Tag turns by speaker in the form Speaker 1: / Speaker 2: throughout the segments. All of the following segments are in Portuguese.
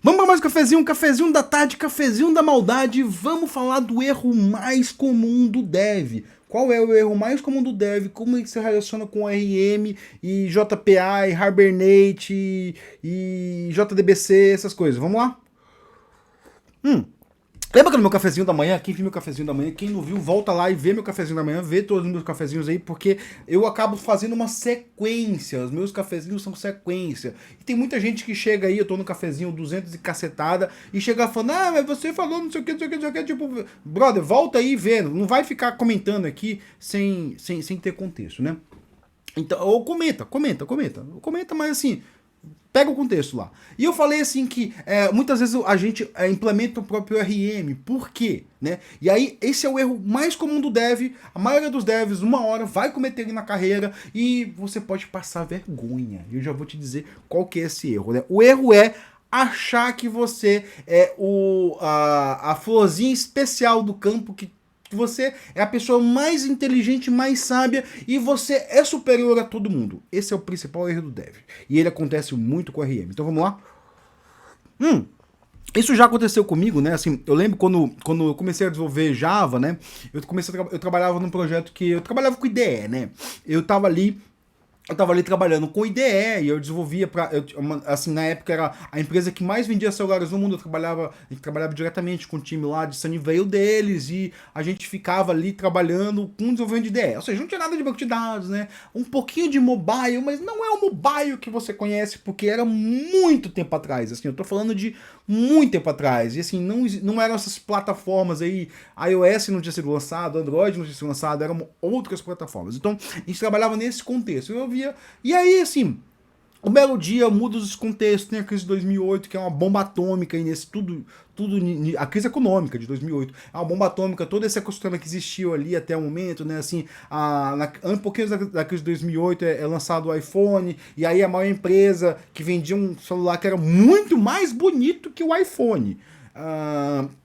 Speaker 1: Vamos para mais um cafezinho da tarde, cafezinho da maldade. Vamos falar do erro mais comum do dev. Qual é o erro mais comum do dev? Como ele se relaciona com RM e JPA e Hibernate e JDBC, essas coisas. Vamos lá? Lembra que no meu cafezinho da manhã, quem viu meu cafezinho da manhã, quem não viu, volta lá e vê meu cafezinho da manhã, vê todos os meus cafezinhos aí, porque eu acabo fazendo uma sequência, os meus cafezinhos são sequência. E tem muita gente que chega aí, eu tô no cafezinho 200 e cacetada, e chega falando, ah, mas você falou não sei o que, não sei o que, não sei o que, tipo, brother, volta aí vendo, não vai ficar comentando aqui sem ter contexto, né? Então, ou comenta, mas assim, pega o contexto lá. E eu falei assim que muitas vezes a gente implementa o próprio RM. Por quê? Né? E aí, esse é o erro mais comum do dev. A maioria dos devs, uma hora, vai cometer ele na carreira e você pode passar vergonha. Eu já vou te dizer qual que é esse erro. Né? O erro é achar que você é a florzinha especial do campo que você é a pessoa mais inteligente, mais sábia e você é superior a todo mundo. Esse é o principal erro do dev. E ele acontece muito com o RM. Então vamos lá? Isso já aconteceu comigo, né? Assim, eu lembro quando eu comecei a desenvolver Java, né? Eu trabalhava num projeto que eu trabalhava com IDE, né? Eu tava ali trabalhando com IDE e eu desenvolvia assim, na época era a empresa que mais vendia celulares no mundo. A gente trabalhava diretamente com o time lá de Sunnyvale deles e a gente ficava ali trabalhando com desenvolvimento de IDE. Ou seja, não tinha nada de banco de dados, né? Um pouquinho de mobile, mas não é o mobile que você conhece, porque era muito tempo atrás, assim, eu tô falando de muito tempo atrás. E assim, não eram essas plataformas aí, iOS não tinha sido lançado, Android não tinha sido lançado, eram outras plataformas. Então, a gente trabalhava nesse contexto. Eu via. E aí, assim, o belo dia muda os contextos, tem a crise de 2008, que é uma bomba atômica, e nesse a crise econômica de 2008, é uma bomba atômica, todo esse ecossistema que existiu ali até o momento, né, assim, um pouquinho da crise de 2008 é lançado o iPhone, e aí a maior empresa que vendia um celular que era muito mais bonito que o iPhone,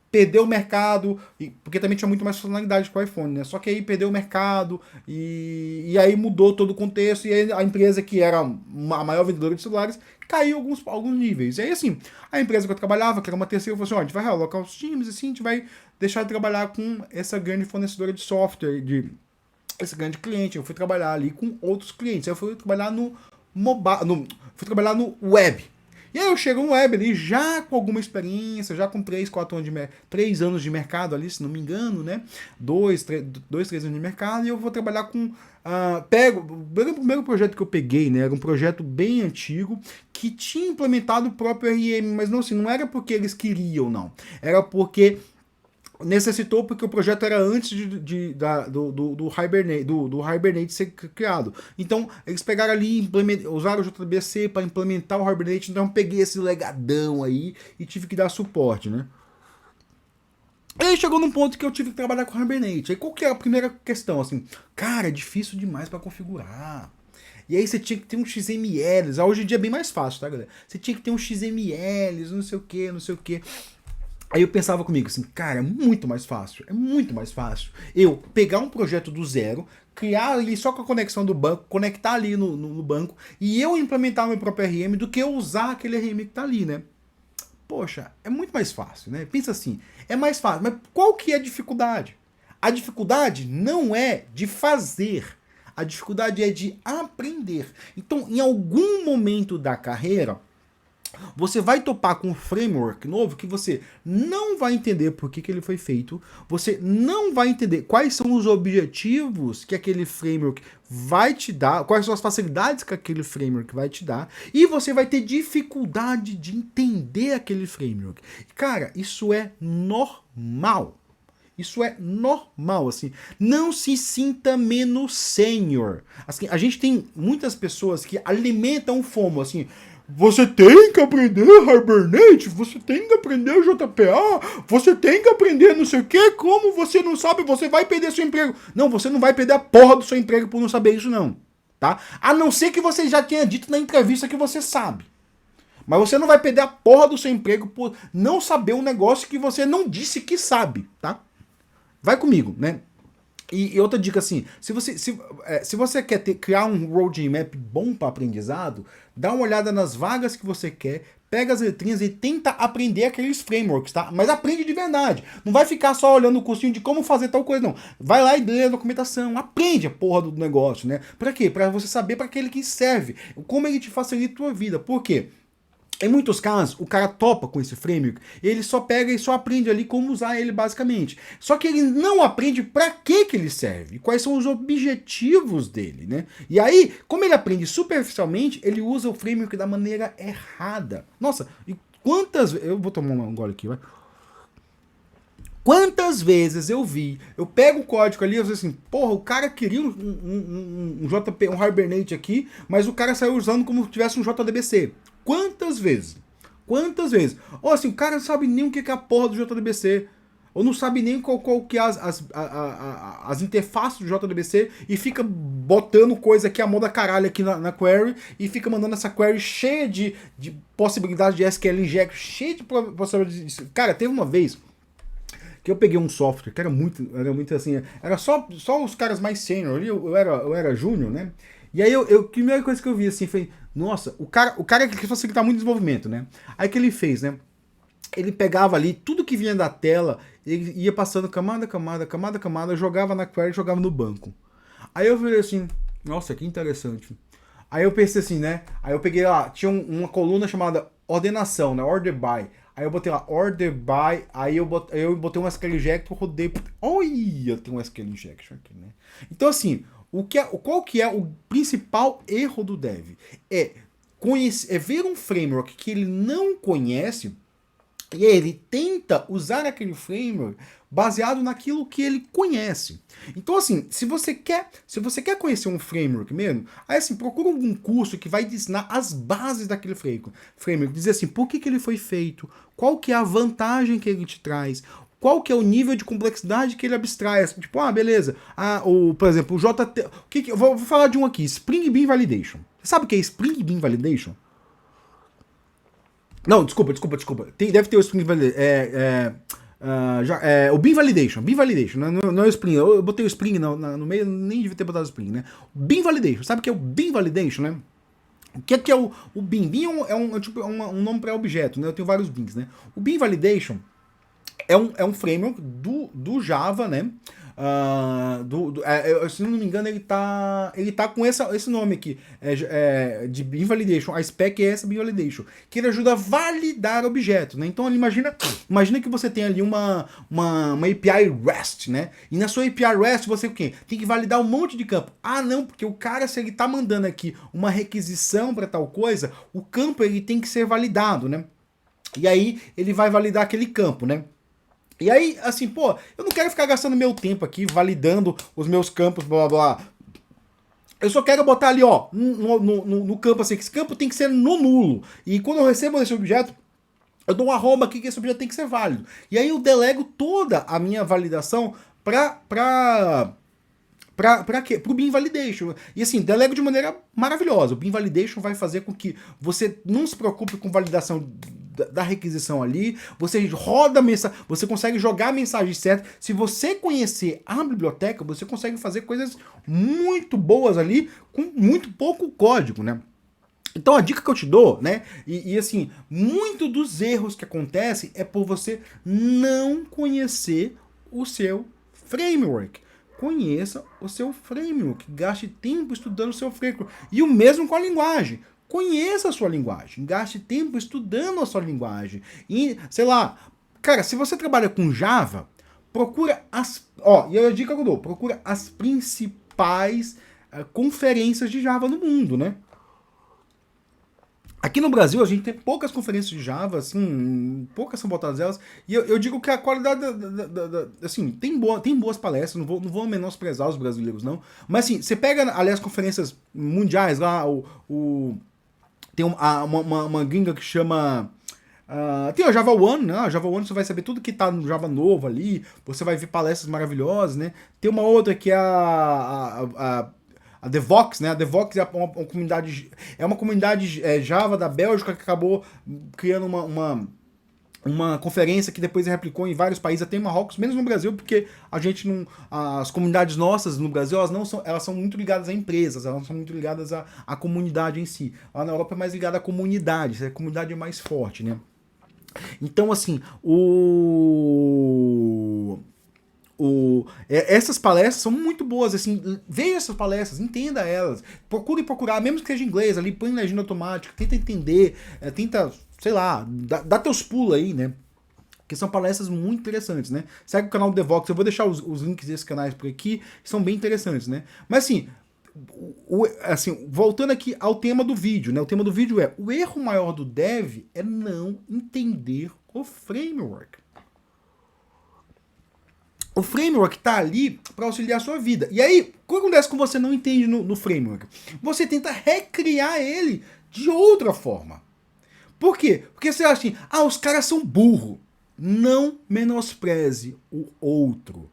Speaker 1: perdeu o mercado, porque também tinha muito mais funcionalidade que o iPhone, né? Só que aí perdeu o mercado e aí mudou todo o contexto e aí a empresa que era a maior vendedora de celulares caiu alguns níveis. E aí assim, a empresa que eu trabalhava, que era uma terceira, falou assim, ó, a gente vai realocar os times, assim, a gente vai deixar de trabalhar com essa grande fornecedora de software, esse grande cliente. Eu fui trabalhar ali com outros clientes. Aí eu fui trabalhar no mobile, fui trabalhar no web. E aí eu chego no web ali já com alguma experiência, já com 3 anos de mercado ali, se não me engano, né? 3 anos de mercado, e eu vou trabalhar com... o primeiro projeto que eu peguei, né? Era um projeto bem antigo, que tinha implementado o próprio RM, mas não, assim, não era porque eles queriam, não. Era porque necessitou, porque o projeto era antes do Hibernate ser criado. Então, eles pegaram ali, usaram o JDBC para implementar o Hibernate, então eu peguei esse legadão aí e tive que dar suporte, né? E aí chegou num ponto que eu tive que trabalhar com o Hibernate. Aí qual que é a primeira questão? Assim, cara, é difícil demais para configurar. E aí você tinha que ter uns XMLs. Hoje em dia é bem mais fácil, tá, galera? Você tinha que ter uns XMLs, não sei o que, não sei o que. Aí eu pensava comigo assim, cara, é muito mais fácil eu pegar um projeto do zero, criar ali só com a conexão do banco, conectar ali no banco e eu implementar meu próprio RM do que eu usar aquele RM que tá ali, né? Poxa, é muito mais fácil, né? Pensa assim, é mais fácil, mas qual que é a dificuldade? A dificuldade não é de fazer, a dificuldade é de aprender. Então, em algum momento da carreira, você vai topar com um framework novo que você não vai entender por que ele foi feito, você não vai entender quais são os objetivos que aquele framework vai te dar, quais são as facilidades que aquele framework vai te dar, e você vai ter dificuldade de entender aquele framework. Cara, isso é normal. Isso é normal, assim. Não se sinta menos sênior. Assim, a gente tem muitas pessoas que alimentam o FOMO, assim. Você tem que aprender Hibernate, você tem que aprender JPA, você tem que aprender não sei o que, como você não sabe, você vai perder seu emprego. Não, você não vai perder a porra do seu emprego por não saber isso não, tá? A não ser que você já tenha dito na entrevista que você sabe. Mas você não vai perder a porra do seu emprego por não saber um negócio que você não disse que sabe, tá? Vai comigo, né? E outra dica assim, se você quer criar um roadmap bom para aprendizado, dá uma olhada nas vagas que você quer, pega as letrinhas e tenta aprender aqueles frameworks, tá? Mas aprende de verdade. Não vai ficar só olhando o cursinho de como fazer tal coisa, não. Vai lá e lê a documentação, aprende a porra do negócio, né? Pra quê? Pra você saber para aquele que serve, como ele te facilita a tua vida. Por quê? Em muitos casos, o cara topa com esse framework, ele só pega e só aprende ali como usar ele basicamente. Só que ele não aprende para que ele serve, quais são os objetivos dele, né? E aí, como ele aprende superficialmente, ele usa o framework da maneira errada. Nossa, e quantas... Eu vou tomar um gole aqui, vai. Quantas vezes eu vi, eu pego o código ali e eu digo assim, porra, o cara queria um JP, um Hibernate aqui, mas o cara saiu usando como se tivesse um JDBC. Quantas vezes? Quantas vezes? Ou assim, o cara não sabe nem o que é a porra do JDBC. Ou não sabe nem qual que é as interfaces do JDBC e fica botando coisa que é a moda caralho aqui na query e fica mandando essa query cheia de possibilidades de SQL inject, cheia de possibilidades de... Cara, teve uma vez que eu peguei um software que era muito assim, era só os caras mais sênior, eu era júnior, né? E aí a primeira coisa que eu vi assim foi, nossa, o cara que facilitar muito desenvolvimento, né? Aí que ele fez, né? Ele pegava ali tudo que vinha da tela, ele ia passando camada, jogava na query, jogava no banco. Aí eu falei assim, nossa, que interessante. Aí eu pensei assim, né? Aí eu peguei lá, tinha uma coluna chamada ordenação, né? Order by. Aí eu botei lá, order by, aí eu botei um SQL injection, rodei. Olha, tem um SQL injection aqui, né? Então assim, qual que é o principal erro do dev? É ver um framework que ele não conhece e ele tenta usar aquele framework baseado naquilo que ele conhece. Então, assim, se você quer conhecer um framework mesmo, aí assim, procura algum curso que vai te ensinar as bases daquele framework. Dizer assim, por que ele foi feito, qual que é a vantagem que ele te traz, qual que é o nível de complexidade que ele abstrai. Tipo, beleza, por exemplo, o JT... eu vou falar de um aqui, Spring Bean Validation. Você sabe o que é Spring Bean Validation? Não, desculpa. Deve ter o Spring Validation. O Bean Validation. Não é o Spring. Eu botei o Spring no meio, nem devia ter botado o Spring, né? Bean Validation. Sabe o que é o Bean Validation, né? O que é o Bean? Bean é um nome para objeto, né? Eu tenho vários Beans, né? O Bean Validation é um framework do Java, né? Se não me engano, ele tá com esse nome aqui, de Bean Validation. A spec é essa Bean Validation, que ele ajuda a validar objetos, né? Então imagina que você tem ali uma API REST, né? E na sua API REST você o quê? Tem que validar um monte de campo. Não, porque o cara, se ele tá mandando aqui uma requisição para tal coisa, o campo ele tem que ser validado, né? E aí ele vai validar aquele campo, né? E aí, assim, pô, eu não quero ficar gastando meu tempo aqui, validando os meus campos, blá, blá, blá. Eu só quero botar ali, ó, no campo, assim, que esse campo tem que ser no nulo. E quando eu recebo esse objeto, eu dou um arroba aqui que esse objeto tem que ser válido. E aí eu delego toda a minha validação para o Bean Validation. E assim, delego de maneira maravilhosa. O Bean Validation vai fazer com que você não se preocupe com validação da requisição ali, você roda a mensagem, você consegue jogar a mensagem certa. Se você conhecer a biblioteca, você consegue fazer coisas muito boas ali com muito pouco código, né? Então a dica que eu te dou, né, e assim, muito dos erros que acontecem é por você não conhecer o seu framework. Conheça o seu framework, gaste tempo estudando o seu framework. E o mesmo com a linguagem. Conheça a sua linguagem, gaste tempo estudando a sua linguagem. E, sei lá, cara, se você trabalha com Java, procura e a dica que eu dou, procura as principais conferências de Java no mundo, né? Aqui no Brasil a gente tem poucas conferências de Java, assim, poucas são botadas elas, e eu digo que a qualidade, assim, tem boas palestras, não vou menosprezar os brasileiros, não, mas assim, você pega, aliás, conferências mundiais lá, tem uma gringa que chama... tem a Java One, né? A Java One você vai saber tudo que tá no Java novo ali, você vai ver palestras maravilhosas, né? Tem uma outra que é a Devox, né? A Devox é uma comunidade Java da Bélgica que acabou criando uma conferência que depois replicou em vários países, até em Marrocos, menos no Brasil, porque a gente não, as comunidades nossas no Brasil, elas não são, elas são muito ligadas a empresas, elas são muito ligadas à comunidade em si. Lá na Europa é mais ligada à comunidade, a comunidade é mais forte, né? Então, assim, essas palestras são muito boas, assim, veja essas palestras, entenda elas, procure procurar, mesmo que seja em inglês, ali, põe legenda automática, tenta entender, tenta, sei lá, dá teus pulos aí, né? Que são palestras muito interessantes, né? Segue o canal do Devox, eu vou deixar os links desses canais por aqui, que são bem interessantes, né? Mas assim, voltando aqui ao tema do vídeo, né? O tema do vídeo é: o erro maior do dev é não entender o framework. O framework tá ali para auxiliar a sua vida. E aí, o que acontece quando você não entende no framework? Você tenta recriar ele de outra forma. Por quê? Porque você acha assim, os caras são burros. Não menospreze o outro.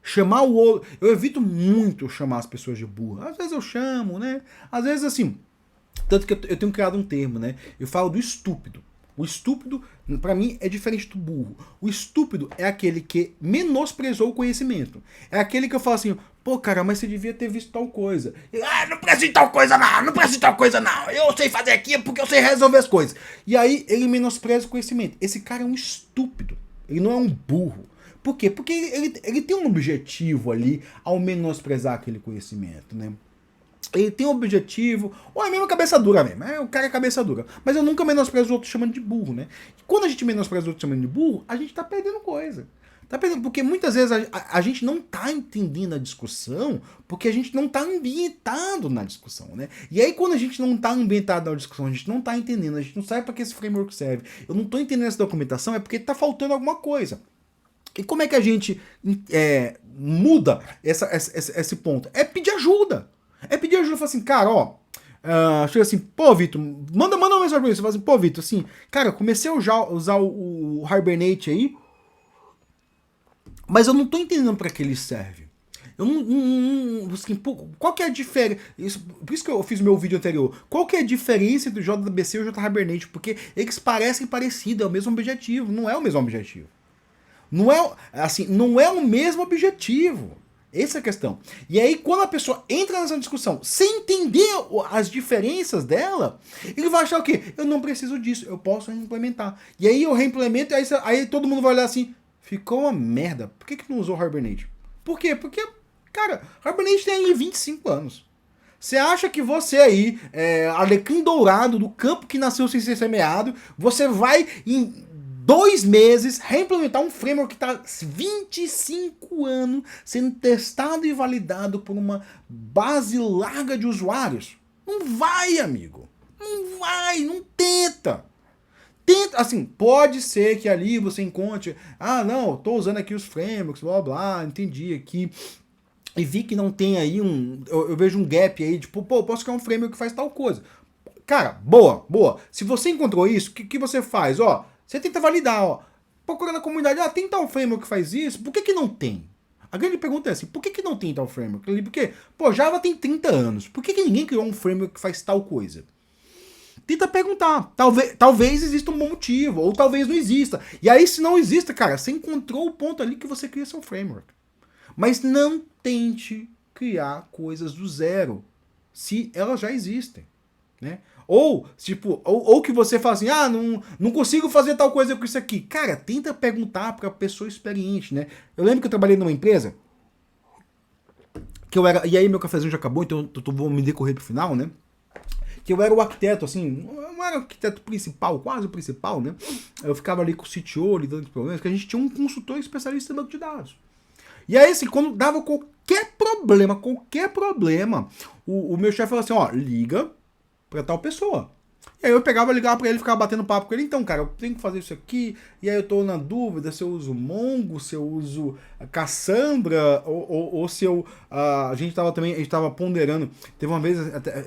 Speaker 1: Chamar o outro... Eu evito muito chamar as pessoas de burro. Às vezes eu chamo, né? Às vezes assim... Tanto que eu tenho criado um termo, né? Eu falo do estúpido. O estúpido, pra mim, é diferente do burro. O estúpido é aquele que menosprezou o conhecimento. É aquele que eu falo assim, pô, cara, mas você devia ter visto tal coisa. Não preciso de tal coisa não, não preciso de tal coisa não. Eu sei fazer aqui porque eu sei resolver as coisas. E aí ele menospreza o conhecimento. Esse cara é um estúpido. Ele não é um burro. Por quê? Porque ele tem um objetivo ali ao menosprezar aquele conhecimento, né? Ele tem um objetivo, ou é mesmo cabeça dura mesmo, o cara é cabeça dura. Mas eu nunca menosprezo o outro chamando de burro, né? E quando a gente menospreza o outro chamando de burro, a gente tá perdendo coisa. Tá perdendo, porque muitas vezes a gente não tá entendendo a discussão, porque a gente não tá ambientado na discussão, né? E aí quando a gente não tá ambientado na discussão, a gente não tá entendendo, a gente não sabe para que esse framework serve, eu não tô entendendo essa documentação, é porque tá faltando alguma coisa. E como é que a gente muda esse ponto? É pedir ajuda. É pedir ajuda, falar assim, cara, chega assim, pô, Vitor, manda uma mensagem pra mim. Você fala assim, pô, Vitor, assim, cara, eu comecei a usar o Hibernate aí, mas eu não tô entendendo pra que ele serve. Eu assim, pô, qual que é a diferença? Por isso que eu fiz o meu vídeo anterior. Qual que é a diferença entre o JDBC e o JHibernate? Porque eles parecem parecidos, é o mesmo objetivo. Não é o mesmo objetivo. Não é o mesmo objetivo. Essa é a questão. E aí, quando a pessoa entra nessa discussão sem entender as diferenças dela, ele vai achar o quê? Eu não preciso disso, eu posso reimplementar. E aí eu reimplemento, e aí todo mundo vai olhar assim, ficou uma merda. Por que não usou Hibernate? Por quê? Porque, cara, Hibernate tem aí 25 anos. Você acha que você aí, alecrim dourado do campo que nasceu sem ser semeado, você vai em 2 meses reimplementar um framework que está 25 anos sendo testado e validado por uma base larga de usuários? Não vai, amigo. Não vai, não tenta. Tenta, assim, pode ser que ali você encontre, não, tô usando aqui os frameworks, blá blá, entendi aqui. E vi que não tem aí eu vejo um gap aí, tipo, pô, posso criar um framework que faz tal coisa. Cara, boa. Se você encontrou isso, o que você faz? Você tenta validar, procura na comunidade, tem tal framework que faz isso, por que não tem? A grande pergunta é assim, por que não tem tal framework? Porque, pô, Java tem 30 anos, por que ninguém criou um framework que faz tal coisa? Tenta perguntar, talvez exista um bom motivo, ou talvez não exista. E aí, se não exista, cara, você encontrou o ponto ali que você cria seu framework. Mas não tente criar coisas do zero, se elas já existem, né? Ou, tipo, ou que você fala assim, não consigo fazer tal coisa com isso aqui. Cara, tenta perguntar pra pessoa experiente, né? Eu lembro que eu trabalhei numa empresa, que eu era, e aí meu cafezinho já acabou, então eu vou me decorrer pro final, né? Que eu era o arquiteto, assim, não era o arquiteto principal, quase o principal, né? Eu ficava ali com o CTO, lidando com problemas, que a gente tinha um consultor especialista em banco de dados. E aí, assim, quando dava qualquer problema, o meu chefe falou assim, liga pra tal pessoa. E aí eu ligava pra ele, ficava batendo papo com ele. Então, cara, eu tenho que fazer isso aqui, e aí eu tô na dúvida se eu uso Mongo, se eu uso Cassandra, ou se eu... a gente tava ponderando, teve uma vez,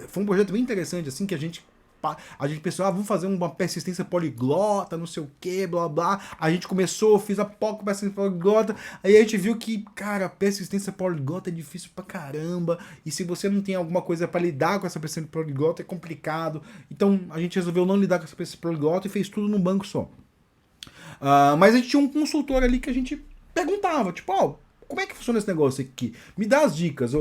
Speaker 1: foi um projeto bem interessante, assim, que a gente pensou, vamos fazer uma persistência poliglota, não sei o que, blá blá. A gente começou, fiz a persistência poliglota, aí a gente viu que, cara, persistência poliglota é difícil pra caramba, e se você não tem alguma coisa pra lidar com essa persistência poliglota, é complicado. Então a gente resolveu não lidar com essa persistência poliglota e fez tudo num banco só. Mas a gente tinha um consultor ali que a gente perguntava, tipo, ó, como é que funciona esse negócio aqui? Me dá as dicas.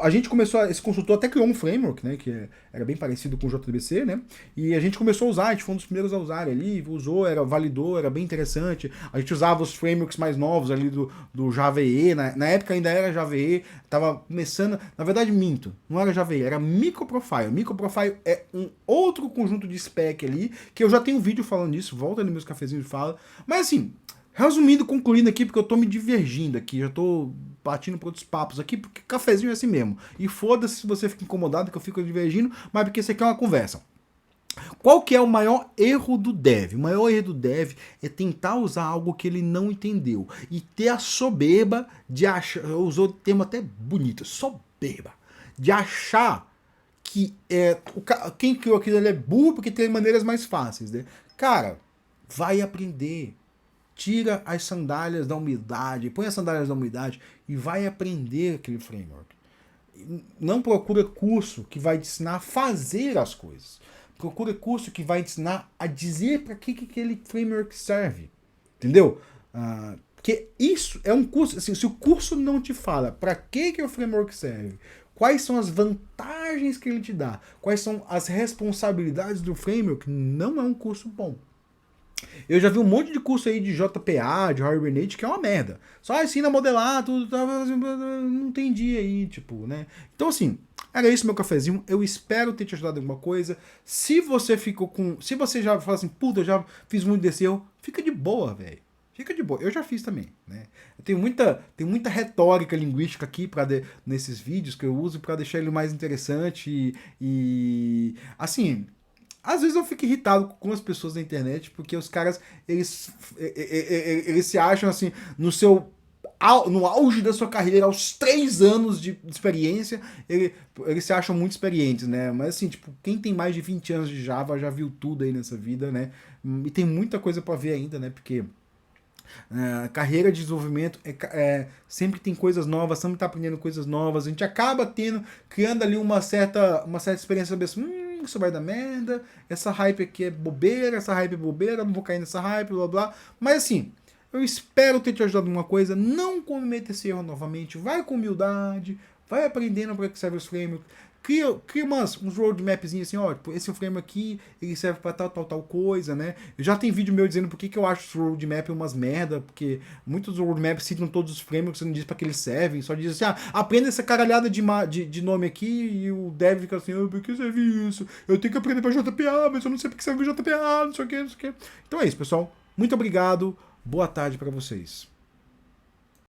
Speaker 1: A gente começou, esse consultor até criou um framework, né, que era bem parecido com o JDBC, né, e a gente começou a usar, a gente foi um dos primeiros a usar ali, usou, validou, era bem interessante. A gente usava os frameworks mais novos ali do Java EE, na época ainda era Java EE, tava começando, na verdade minto, não era Java EE, era Microprofile. Microprofile é um outro conjunto de spec ali, que eu já tenho um vídeo falando disso, volta ali meus cafezinhos e fala, mas assim... Resumindo, concluindo aqui, porque eu tô me divergindo aqui, já tô partindo para outros papos aqui, porque cafezinho é assim mesmo. E foda-se se você fica incomodado que eu fico divergindo, mas porque isso aqui é uma conversa. Qual que é o maior erro do dev? O maior erro do dev é tentar usar algo que ele não entendeu e ter a soberba de achar, usou o termo até bonito, soberba, de achar que quem criou aquilo ali é burro porque tem maneiras mais fáceis, né? Cara, vai aprender. Tira as sandálias da humildade, põe as sandálias da humildade e vai aprender aquele framework. Não procura curso que vai te ensinar a fazer as coisas. Procura curso que vai te ensinar a dizer para que aquele framework serve. Entendeu? Porque isso é um curso, assim, se o curso não te fala para que o framework serve, quais são as vantagens que ele te dá, quais são as responsabilidades do framework, não é um curso bom. Eu já vi um monte de curso aí de JPA, de Hibernate, que é uma merda. Só ensina a modelar, tudo, não entendi aí, tipo, né? Então, assim, era isso meu cafezinho. Eu espero ter te ajudado em alguma coisa. Se você ficou com... Se você já fala assim, puta, eu já fiz muito desse erro, fica de boa, velho. Fica de boa. Eu já fiz também, né? Tem muita retórica linguística aqui nesses vídeos que eu uso para deixar ele mais interessante assim... Às vezes eu fico irritado com as pessoas da internet, porque os caras, eles se acham assim, no auge da sua carreira, aos 3 anos de experiência, eles se acham muito experientes, né? Mas assim, tipo, quem tem mais de 20 anos de Java já viu tudo aí nessa vida, né? E tem muita coisa para ver ainda, né? Porque carreira de desenvolvimento sempre tem coisas novas, sempre tá aprendendo coisas novas, a gente acaba criando ali uma certa experiência, saber assim, isso vai dar merda, essa hype aqui é bobeira, essa hype é bobeira, não vou cair nessa hype, blá blá. Mas assim, eu espero ter te ajudado em uma coisa, não cometa esse erro novamente, vai com humildade, vai aprendendo para que serve os frameworks, cria uns roadmapzinhos assim, ó, tipo, esse frame aqui, ele serve pra tal coisa, né? Eu já tem vídeo meu dizendo por que eu acho os roadmap umas merda, porque muitos roadmaps citam todos os frameworks, você não diz pra que eles servem, só diz assim, aprenda essa caralhada de nome aqui, e o dev fica assim, por que serve isso? Eu tenho que aprender pra JPA, mas eu não sei porque serve JPA, não sei o que, não sei o que. Então é isso, pessoal. Muito obrigado, boa tarde pra vocês.